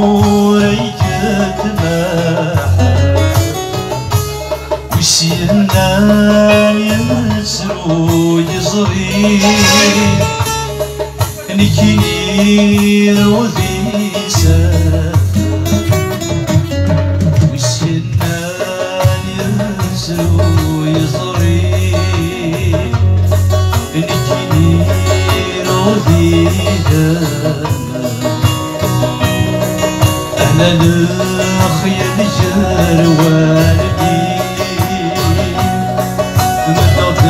وريت محال وسيرنا يسرو يزري نكيني وذي سافر وسيرنا يسرو يزري نكيني وذي أهلا الخيل جروان مدد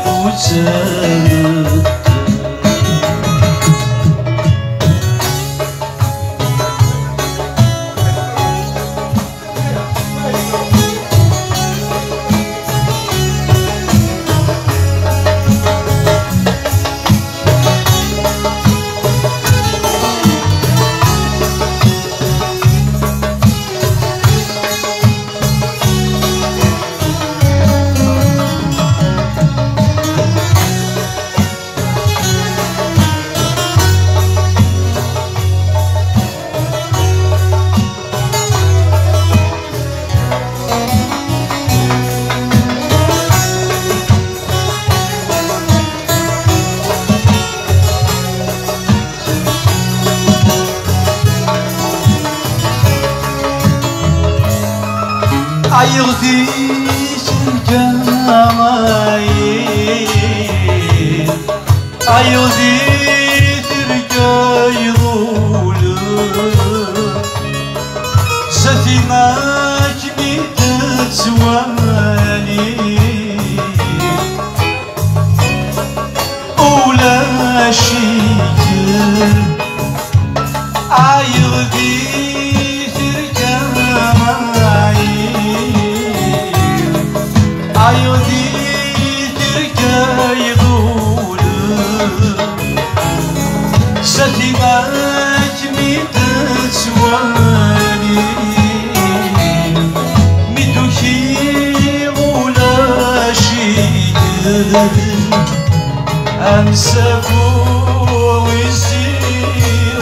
الموسى عيغتي الجمايل عيغتي ترجع يضول سفيناك بيت سوالي ولا شيء عيغتي عيودي تركا يضول ستباك ميت سوالي ميتوكي ولا شيء أمسكو ويسير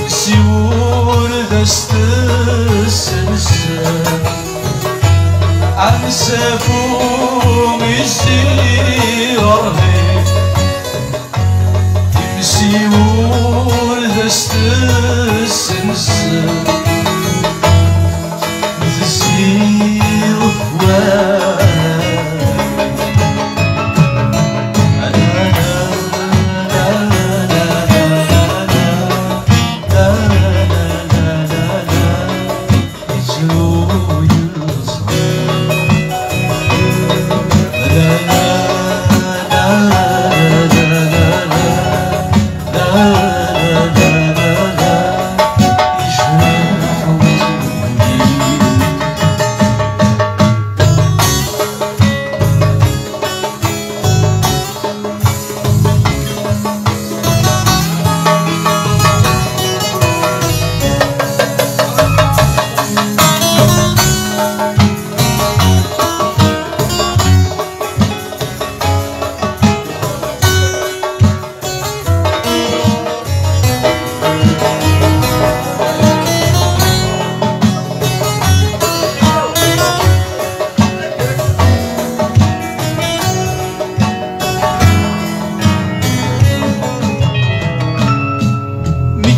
سيور دست السلسل أمسكوا مسيره يمسيور دست السلسل تسير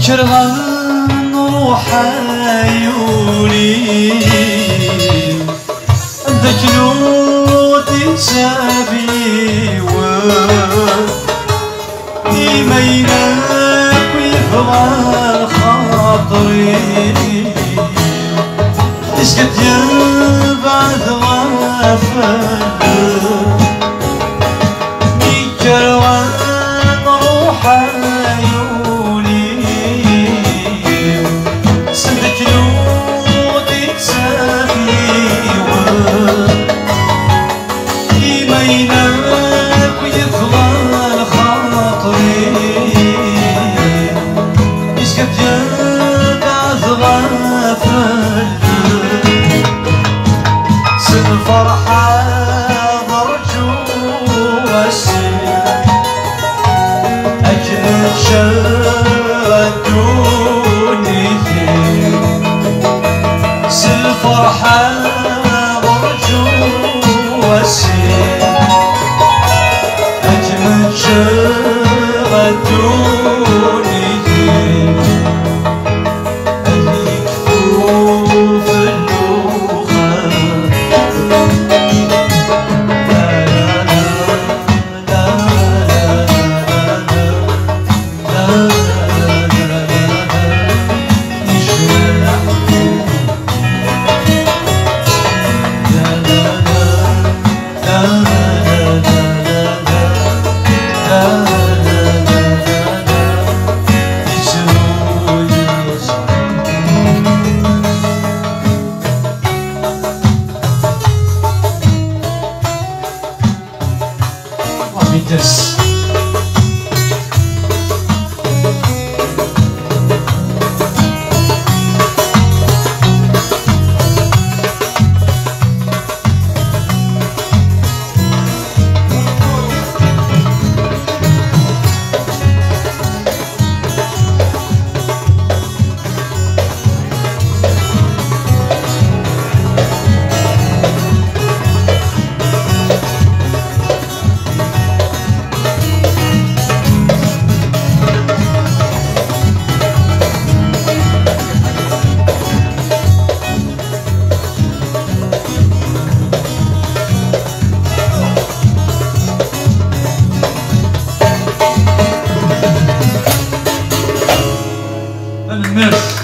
كرغان روح عيوني ذكلوتي تسابي ويمينك ويفضل خاطري اسكت يبعد غفل كرغان روح الفرحة ضرجوا والسير أجمل شر فرحة برجو وسيم أجمل شغدوني اللي كفوف اللوخة Yes. المرس